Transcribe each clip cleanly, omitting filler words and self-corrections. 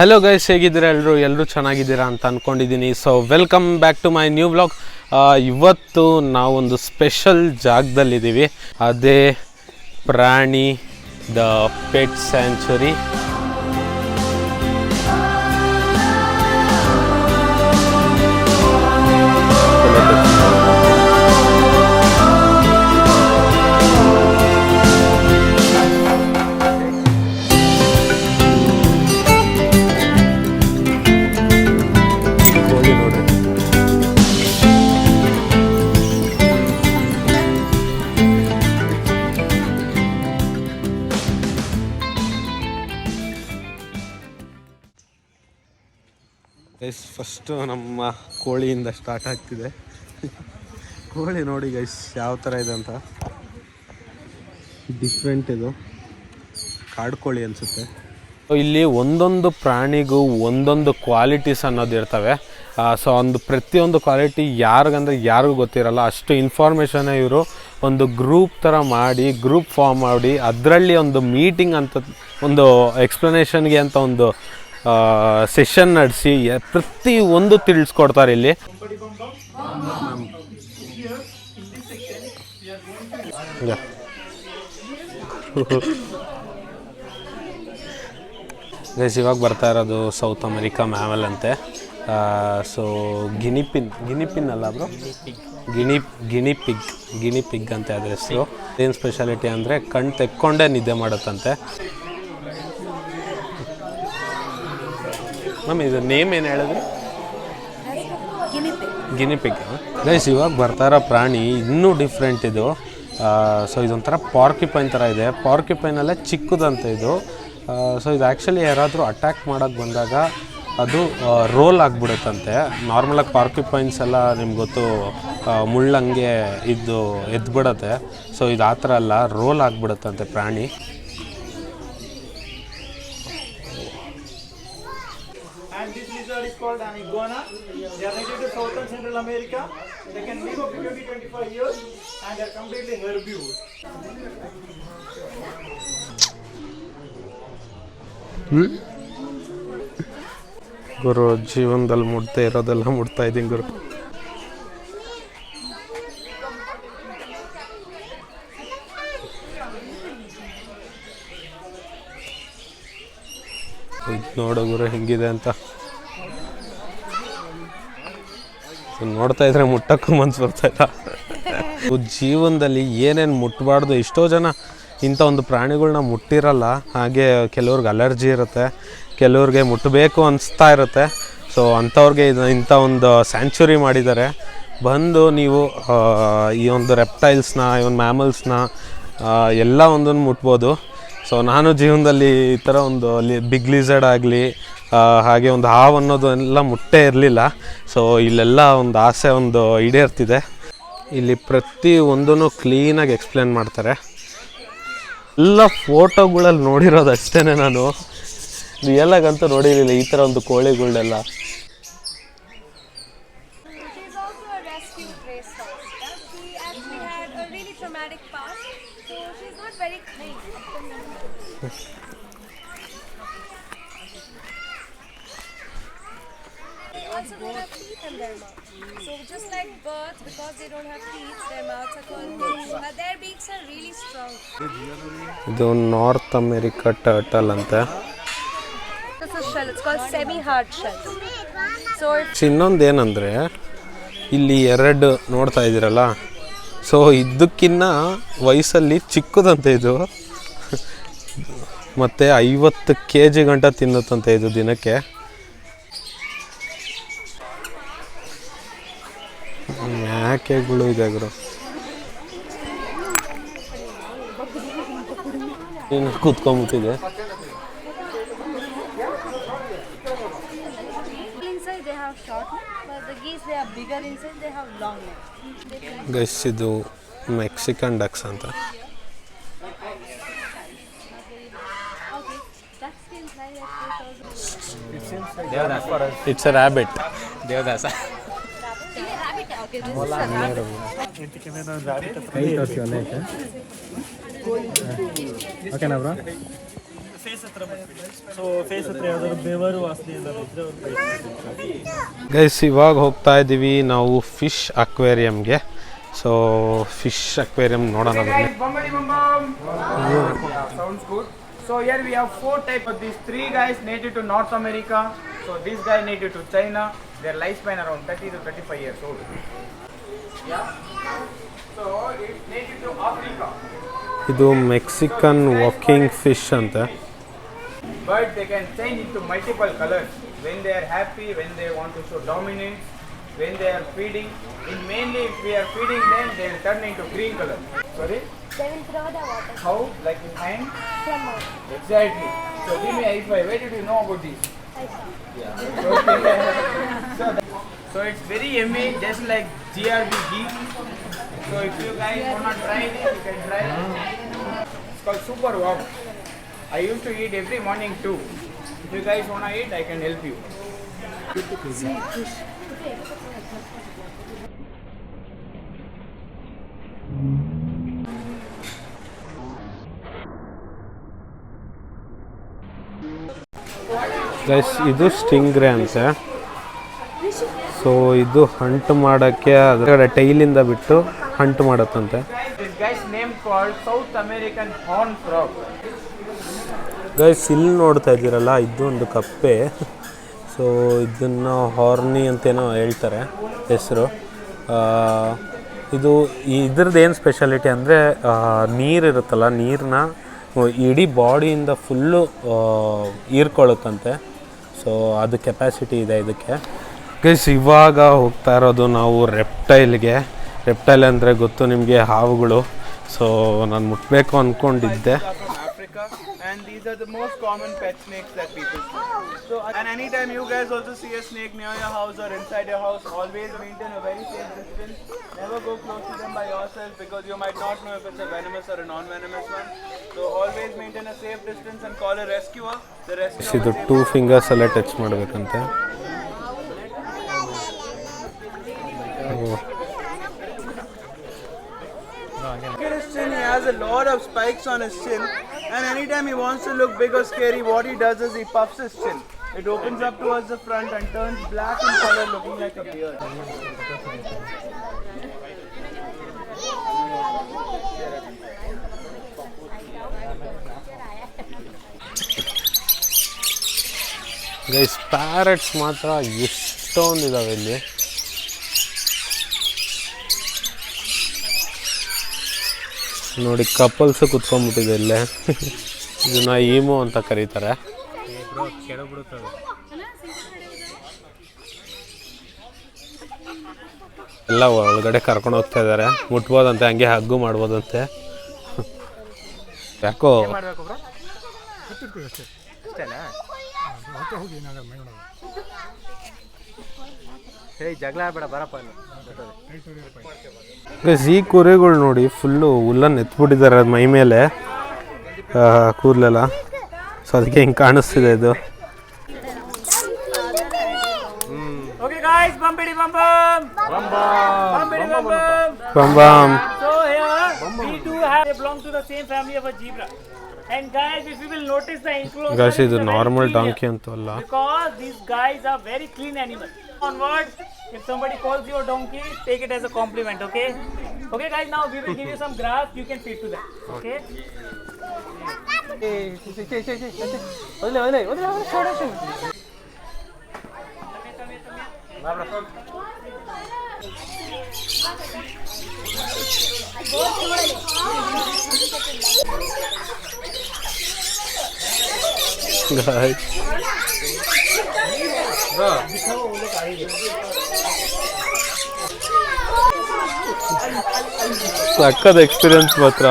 Hello guys, ಹೇಗಿದ್ದೀರಾ ಎಲ್ಲರೂ ಚೆನ್ನಾಗಿದ್ದೀರಾ ಅಂತ ಅಂದ್ಕೊಂಡಿದ್ದೀನಿ. So welcome back to my new vlog. ಇವತ್ತು ನಾವೊಂದು ಸ್ಪೆಷಲ್ ಜಾಗದಲ್ಲಿದ್ದೀವಿ, ಅದೇ Prani the pet sanctuary. Guys, first ನಮ್ಮ ಕೋಳಿಯಿಂದ ಸ್ಟಾರ್ಟ್ ಆಗ್ತಿದೆ. ಕೋಳಿ ನೋಡಿ ಗೈಸ್ ಯಾವ ಥರ ಇದೆ ಅಂತ. ಡಿಫ್ರೆಂಟ್, ಇದು ಕಾಡು ಕೋಳಿ ಅನಿಸುತ್ತೆ. ಇಲ್ಲಿ ಒಂದೊಂದು ಪ್ರಾಣಿಗೂ ಒಂದೊಂದು ಕ್ವಾಲಿಟೀಸ್ ಅನ್ನೋದು ಇರ್ತವೆ. ಸೊ ಒಂದು ಪ್ರತಿಯೊಂದು ಕ್ವಾಲಿಟಿ ಯಾರಿಗೂ ಗೊತ್ತಿರಲ್ಲ. ಅಷ್ಟು ಇನ್ಫಾರ್ಮೇಷನ್ ಇವರು ಒಂದು ಗ್ರೂಪ್ ಥರ ಮಾಡಿ, ಗ್ರೂಪ್ ಫಾರ್ಮ್ ಮಾಡಿ, ಅದರಲ್ಲಿ ಒಂದು ಮೀಟಿಂಗ್ ಅಂತ, ಒಂದು ಎಕ್ಸ್ಪ್ಲನೇಷನ್ಗೆ ಅಂತ ಒಂದು ಸೆಷನ್ ನಡೆಸಿ ಪ್ರತಿ ಒಂದು ತಿಳಿಸ್ಕೊಡ್ತಾರೆ ಇಲ್ಲಿ. ಗೈಸ್, ಇವಾಗ ಬರ್ತಾ ಇರೋದು ಸೌತ್ ಅಮೆರಿಕಾ ಮ್ಯಾಮಲ್ ಅಂತೆ. ಸೊ ಗಿನಿಪಿನ್ ಅಲ್ಲ ಬ್ರೋ, ಗಿನಿ ಪಿಗ್ ಅಂತ ಅದ್ರ ಹೆಸರು. ಏನು ಸ್ಪೆಷಾಲಿಟಿ ಅಂದರೆ ಕಣ್ಣು ತೆಕ್ಕೊಂಡೇ ನಿದ್ದೆ ಮಾಡುತ್ತಂತೆ. ಮ್ಯಾಮ್, ಇದು ನೇಮ್ ಏನು ಹೇಳಿದ್ರಿ? ಗಿನಿಪಿಗ್. ಗೈಸ್, ಇವಾಗ ಬರ್ತಾ ಇರೋ ಪ್ರಾಣಿ ಇನ್ನೂ ಡಿಫ್ರೆಂಟ್ ಇದು. ಸೊ ಇದೊಂಥರ ಪಾರ್ಕಿಪೈನ್ ಥರ ಇದೆ. ಪಾರ್ಕಿಪೈನಲ್ಲೇ ಚಿಕ್ಕದಂತೆ ಇದು. ಸೊ ಇದು ಆ್ಯಕ್ಚುಲಿ ಯಾರಾದರೂ ಅಟ್ಯಾಕ್ ಮಾಡೋಕ್ಕೆ ಬಂದಾಗ ಅದು ರೋಲ್ ಆಗಿಬಿಡುತ್ತಂತೆ. ನಾರ್ಮಲಾಗಿ ಪಾರ್ಕಿಪೈನ್ಸ್ ಎಲ್ಲ ನಿಮ್ಗೆ ಗೊತ್ತು, ಮುಳ್ಳಂಗೆ ಇದು ಎದ್ಬಿಡುತ್ತೆ. ಸೊ ಇದು ಆ ಥರ ಅಲ್ಲ, ರೋಲ್ ಆಗಿಬಿಡುತ್ತಂತೆ ಪ್ರಾಣಿ. And this lizard is called an iguana. They are native to South and Central America. They can live up to 20-25 years and they are completely herbivore. ಗುರು, ಜೀವನದಲ್ಲಿ ಮುಟ್ತಾ ಇರೋದೆಲ್ಲ ಮುಟ್ತಾ ಇದ್ದೀನಿ ಗುರು. ನೋಡೋ ಗುರು ಹೆಂಗಿದೆ ಅಂತ. ನೋಡ್ತಾ ಇದ್ರೆ ಮುಟ್ಟಕ್ಕೂ ಮನ್ಸು ಬರ್ತಾಯಿಲ್ಲ. ಜೀವನದಲ್ಲಿ ಏನೇನು ಮುಟ್ಟಬಾರ್ದು, ಎಷ್ಟೋ ಜನ ಇಂಥ ಒಂದು ಪ್ರಾಣಿಗಳ್ನ ಮುಟ್ಟಿರಲ್ಲ. ಹಾಗೆ ಕೆಲವ್ರಿಗೆ ಅಲರ್ಜಿ ಇರುತ್ತೆ, ಕೆಲವ್ರಿಗೆ ಮುಟ್ಟಬೇಕು ಅನಿಸ್ತಾ ಇರುತ್ತೆ. ಸೊ ಅಂಥವ್ರಿಗೆ ಇಂಥ ಒಂದು ಸ್ಯಾಂಚುರಿ ಮಾಡಿದ್ದಾರೆ. ಬಂದು ನೀವು ಈ ಒಂದು ರೆಪ್ಟೈಲ್ಸ್ನ, ಈ ಒಂದು ಮ್ಯಾಮಲ್ಸ್ನ ಎಲ್ಲ ಒಂದನ್ನು ಮುಟ್ಬೋದು. ಸೊ ನಾನು ಜೀವನದಲ್ಲಿ ಈ ಥರ ಒಂದು ಬಿಗ್ ಲಿಝರ್ಡ್ ಆಗಲಿ, ಹಾಗೆ ಒಂದು ಹಾವು ಅನ್ನೋದು ಎಲ್ಲ ಮುಟ್ಟೇ ಇರಲಿಲ್ಲ. ಸೊ ಇಲ್ಲೆಲ್ಲ ಒಂದು ಆಸೆ ಒಂದು ಈಡೇರ್ತಿದೆ. ಇಲ್ಲಿ ಪ್ರತಿ ಒಂದೂ ಕ್ಲೀನಾಗಿ ಎಕ್ಸ್ಪ್ಲೇನ್ ಮಾಡ್ತಾರೆ. ಎಲ್ಲ ಫೋಟೋಗಳಲ್ಲಿ ನೋಡಿರೋದು ಅಷ್ಟೇ, ನಾನು ರಿಯಲಾಗಂತೂ ನೋಡಿರಲಿಲ್ಲ ಈ ಥರ ಒಂದು ಕೋಳಿಗಳನ್ನೆಲ್ಲ. Also don't have teeth in their mouth. So just like birds, because they don't have teeth, their mouths are called their beaks are really strong. ಇದು ನಾರ್ತ್ ಅಮೆರಿಕಾ ಟರ್ಟಲ್ ಅಂತ. This is shell. It's called semi-hard shell. So ಇನ್ನೊಂದು ಏನಂದರೆ, ಇಲ್ಲಿ ಎರಡು ನೋಡ್ತಾ ಇದ್ದೀರಲ್ಲ, so ಇದಕ್ಕಿನ್ನ ವಯಸ್ಸಲ್ಲಿ ಚಿಕ್ಕದಂತೆ ಇದು. ಮತ್ತು 50 kg ಗಂಟ ತಿನ್ನುತ್ತಂತೆ ಇದು ದಿನಕ್ಕೆ. ಮ್ಯಾಕೆಗಳು ಇದೆ ಗುರು. ಏನು ಕೂತ್ಕೊಂಡ್ಬಿಟ್ಟಿದೆ. inside they have short neck, but the geese they are bigger inside, they have long neck. Guys, ಇದು ಮೆಕ್ಸಿಕನ್ ಡಕ್ಸ್ ಅಂತ. It's a rabbit. Devdas. Okay, na bro. Face ಹತ್ರ ಬರ್ತೀವಿ. ಸೊ ಫೇಸ್ ಹತ್ರ ಯಾವ್ದಾದ್ರು ಬೆವರು ವಾಸನೆ ಏನಾದ್ರು ಇದ್ರೆ ಅವ್ರು ಗೈಸ್ ಇವಾಗ ಹೋಗ್ತಾ ಇದ್ದೀವಿ ನಾವು ಫಿಶ್ ಅಕ್ವೇರಿಯಂಗೆ. ಸೊ ಫಿಶ್ ಅಕ್ವೇರಿಯಂ ನೋಡೋಣ ಬನ್ನಿ. Sounds good. So here we have 4 types of these 3 guys native to North America. So this guy native to China. Their lifespan around 30 to 35 years old. Yeah. So it's native to Africa. ಇದು Mexican walking fish ಅಂತೆ. But they can change into multiple colors when they are happy, when they want to show dominance, when they are feeding. And mainly if we are feeding them, they will turn into green color. Sorry? They will throw the water How? Like in hand? from out. Exactly. So give me a high five. Where did you know about this? So it's very yummy, just like GRB ghee. So if you guys wanna try it, you can try it. It's called Super Wow. I used to eat every morning too. If you guys wanna eat, I can help you. Guys ಇದು ಸ್ಟಿಂಗ್ರೆ ಅಂತೆ. So ಇದು Hunt ಮಾಡೋಕ್ಕೆ ಅದರ ಟೈಲಿಂದ ಬಿಟ್ಟು hunt ಮಾಡುತ್ತಂತೆ. This guy's name called South American horn frog. Guys ಇಲ್ಲಿ ನೋಡ್ತಾ ಇದ್ದೀರಲ್ಲ ಇದು ಒಂದು ಕಪ್ಪೆ. ಸೊ ಇದನ್ನು ಹಾರ್ನಿ ಅಂತೇನೋ ಹೇಳ್ತಾರೆ ಹೆಸರು. ಇದು ಇದ್ರದ್ದು ಏನು ಸ್ಪೆಷಾಲಿಟಿ ಅಂದರೆ ನೀರಿರುತ್ತಲ್ಲ, ನೀರನ್ನ ಇಡೀ ಬಾಡಿಯಿಂದ ಫುಲ್ಲು ಹೀರ್ಕೊಳ್ಳುತ್ತಂತೆ. ಸೊ ಅದು ಕೆಪಾಸಿಟಿ ಇದೆ ಇದಕ್ಕೆ. ಗೈಸ್ ಇವಾಗ ಹೋಗ್ತಾ ಇರೋದು ನಾವು ರೆಪ್ಟೈಲ್ಗೆ. ರೆಪ್ಟೈಲ್ ಅಂದರೆ ಗೊತ್ತು ನಿಮಗೆ, ಹಾವುಗಳು. ಸೊ ನಾನು ಮುಟ್ಟಬೇಕು ಅಂದ್ಕೊಂಡಿದ್ದೆ. Africa, and these are the most common pet snakes that people see. So, and anytime you guys also see a snake near your house or inside your house, always maintain a very safe distance. Never go close to them by yourself because you might not know if it's a venomous or a non-venomous one. So always maintain a safe distance and call a rescuer. The rescuer ಇದು 2 fingers ಅಲ್ಲೇ touch ಮಾಡಬೇಕಂತೆ. Look at his chin, he has a lot of spikes on his chin, and anytime he wants to look big or scary, what he does is he puffs his chin. It opens up towards the front and turns black in color, looking like a beard. Guys parrots ಮಾತ್ರ ಎಷ್ಟೊಂದಿದ್ದಾವೆ ಇಲ್ಲಿ. ನೋಡಿ couples ಕುತ್ಕೊಂಡ್ಬಿಟ್ಟಿದೆ ಇಲ್ಲೇ. ಇದನ್ನ ಈಮೋ ಅಂತ ಕರೀತಾರೆ. ಎಲ್ಲ ಒಳಗಡೆ ಕರ್ಕೊಂಡು ಹೋಗ್ತಾ ಇದ್ದಾರೆ. ಮುಟ್ಬೋದಂತೆ, ಹಂಗೆ ಹಗ್ಗು ಮಾಡ್ಬೋದಂತೆ. ಯಾಕೋ ಈ ಕುರಿಗಳು ನೋಡಿ ಫುಲ್ಲು ಹುಲ್ಲನ್ನು ಎತ್ಬಿಟ್ಟಿದ್ದಾರೆ ಅದು ಮೈ ಮೇಲೆ, ಕೂದಲೆಲ್ಲ. ಸೊ ಅದಕ್ಕೆ ಹಿಂಗೆ ಕಾಣಿಸ್ತಿದೆ ಇದು. Okay guys, bumpity bum bum. Bum bum. Bumpity bum bum. ಬಂ ಬಂ. So here we do have, they belong to the same family of a zebra. And guys, if you will notice the enclosure, guys ಇದು is normal very clean donkey here. ಅಂತೂ ಅಲ್ಲ. Because these guys are very clean animals. Onwards, if somebody calls you a donkey, take it as a compliment, okay? Okay guys, now we will give you some grass, you can feed to them, okay? Guys. ಸಕ್ಕದ experience ಮಾತ್ರ.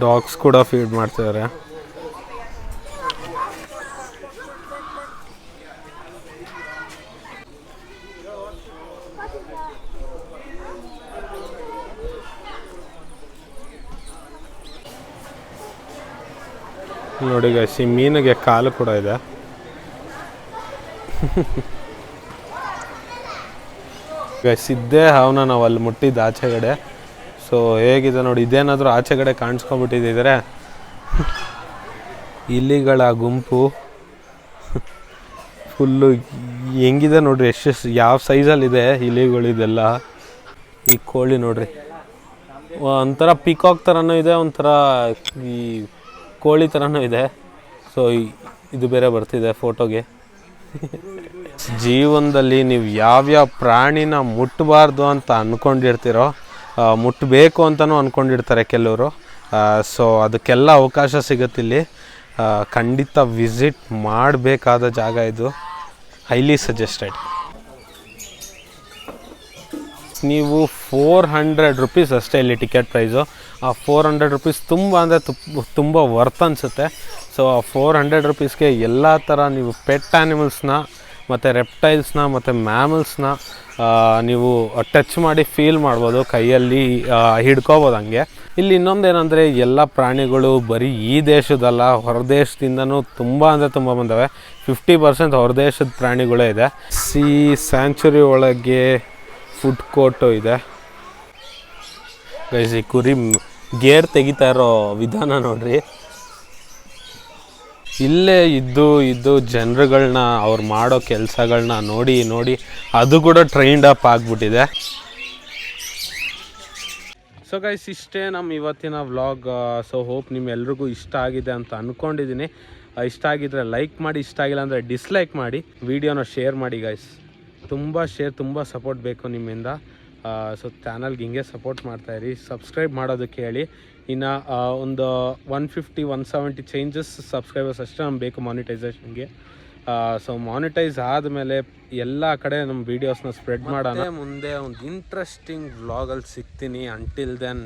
Dogs ಕೂಡ feed ಮಾಡ್ತಿದ್ದಾರೆ. ನೋಡಿ guys, ಈ ಮೀನಿಗೆ ಕಾಲು ಕೂಡ ಇದೆ. Guys, ಇದ್ದೇ ಅವನ ನಾವು ಅಲ್ಲಿ ಮುಟ್ಟಿದ್ದು ಆಚೆಗಡೆ. ಸೊ ಹೇಗಿದೆ ನೋಡಿ, ಇದೇನಾದರೂ ಆಚೆಗಡೆ ಕಾಣಿಸ್ಕೊಂಡ್ಬಿಟ್ಟಿದ್ದರೆ ಇಲಿಗಳ ಗುಂಪು ಫುಲ್ಲು ಹೆಂಗಿದೆ ನೋಡ್ರಿ, ಎಷ್ಟು ಯಾವ ಸೈಜಲ್ಲಿದೆ ಇಲಿಗಳಿದೆಲ್ಲ. ಈ ಕೋಳಿ ನೋಡ್ರಿ, ಒಂಥರ ಪಿಕಾಕ್ ಥರನೂ ಇದೆ, ಒಂಥರ ಈ ಕೋಳಿ ಥರನೂ ಇದೆ. ಸೊ ಇದು ಬೇರೆ ಬರ್ತಿದೆ ಫೋಟೋಗೆ. ಜೀವನದಲ್ಲಿ ನೀವು ಯಾವ್ಯಾವ ಪ್ರಾಣಿನ ಮುಟ್ಟಬಾರ್ದು ಅಂತ ಅಂದ್ಕೊಂಡಿರ್ತೀರೋ, ಮುಟ್ಟಬೇಕು ಅಂತಲೂ ಅಂದ್ಕೊಂಡಿರ್ತಾರೆ ಕೆಲವರು. ಸೊ ಅದಕ್ಕೆಲ್ಲ ಅವಕಾಶ ಸಿಗುತ್ತಿಲ್ಲಿ. ಖಂಡಿತ ವಿಸಿಟ್ ಮಾಡಬೇಕಾದ ಜಾಗ ಇದು. Highly suggested. ನೀವು 400 ರೂಪೀಸ್ ಅಷ್ಟೇ ಇಲ್ಲಿ ಟಿಕೆಟ್ ಪ್ರೈಸು. ಆ 400 ರೂಪೀಸ್ ತುಂಬ ಅಂದರೆ ತುಂಬ ವರ್ತ್ ಅನಿಸುತ್ತೆ. ಸೊ ಆ 400 ರೂಪೀಸ್ಗೆ ಎಲ್ಲ ಥರ ನೀವು ಪೆಟ್ ಆ್ಯನಿಮಲ್ಸ್ನ ಮತ್ತು ರೆಪ್ಟೈಲ್ಸ್ನ ಮತ್ತು ಮ್ಯಾಮಲ್ಸ್ನ ನೀವು ಟಚ್ ಮಾಡಿ ಫೀಲ್ ಮಾಡ್ಬೋದು, ಕೈಯಲ್ಲಿ ಹಿಡ್ಕೋಬೋದು. ಹಂಗೆ ಇಲ್ಲಿ ಇನ್ನೊಂದೇನೆಂದರೆ ಎಲ್ಲ ಪ್ರಾಣಿಗಳು ಬರೀ ಈ ದೇಶದಲ್ಲ, ಹೊರದೇಶದಿಂದನೂ ತುಂಬ ಅಂದರೆ ತುಂಬ ಬಂದವೆ. 50% ಹೊರದೇಶದ ಪ್ರಾಣಿಗಳೇ ಇದೆ. ಸ್ಯಾಂಚುರಿ ಒಳಗೆ ಫುಡ್ ಕೋರ್ಟು ಇದೆ ಗೈಸ್. ಈ ಕುರಿ ಗೇರ್ ತೆಗಿತಾ ಇರೋ ವಿಧಾನ ನೋಡ್ರಿ. ಇಲ್ಲೇ ಇದ್ದು ಜನರುಗಳನ್ನ ಅವ್ರು ಮಾಡೋ ಕೆಲಸಗಳನ್ನ ನೋಡಿ ಅದು ಕೂಡ ಟ್ರೈನ್ಡ್ ಅಪ್ ಆಗಿಬಿಟ್ಟಿದೆ. ಸೊ ಗೈಸ್, ಇಷ್ಟೇ ನಮ್ಮ ಇವತ್ತಿನ ವ್ಲಾಗ್. ಸೊ ಹೋಪ್ ನಿಮ್ಮೆಲ್ರಿಗೂ ಇಷ್ಟ ಆಗಿದೆ ಅಂತ ಅಂದ್ಕೊಂಡಿದ್ದೀನಿ. ಇಷ್ಟ ಆಗಿದ್ರೆ ಲೈಕ್ ಮಾಡಿ, ಇಷ್ಟ ಆಗಿಲ್ಲ ಅಂದರೆ ಡಿಸ್ಲೈಕ್ ಮಾಡಿ. ವಿಡಿಯೋನ ಶೇರ್ ಮಾಡಿ ಗೈಸ್. ತುಂಬ ಸಪೋರ್ಟ್ ಬೇಕು ನಿಮ್ಮಿಂದ. ಸೊ ಚಾನಲ್ಗೆ ಹಿಂಗೆ ಸಪೋರ್ಟ್ ಮಾಡ್ತಾಯಿರಿ. ಸಬ್ಸ್ಕ್ರೈಬ್ ಮಾಡೋದಕ್ಕೆ ಹೇಳಿ. ಇನ್ನು ಒಂದು 150-170 ಚೇಂಜಸ್ ಸಬ್ಸ್ಕ್ರೈಬರ್ಸ್ ಅಷ್ಟೇ ನಮ್ಗೆ ಬೇಕು ಮಾನಿಟೈಸೇಷನ್ಗೆ. ಸೊ ಮಾನಿಟೈಸ್ ಆದಮೇಲೆ ಎಲ್ಲ ಕಡೆ ನಮ್ಮ ವೀಡಿಯೋಸ್ನ ಸ್ಪ್ರೆಡ್ ಮಾಡೋಣ. ಮುಂದೆ ಒಂದು ಇಂಟ್ರೆಸ್ಟಿಂಗ್ ವ್ಲಾಗಲ್ಲಿ ಸಿಗ್ತೀನಿ. Until then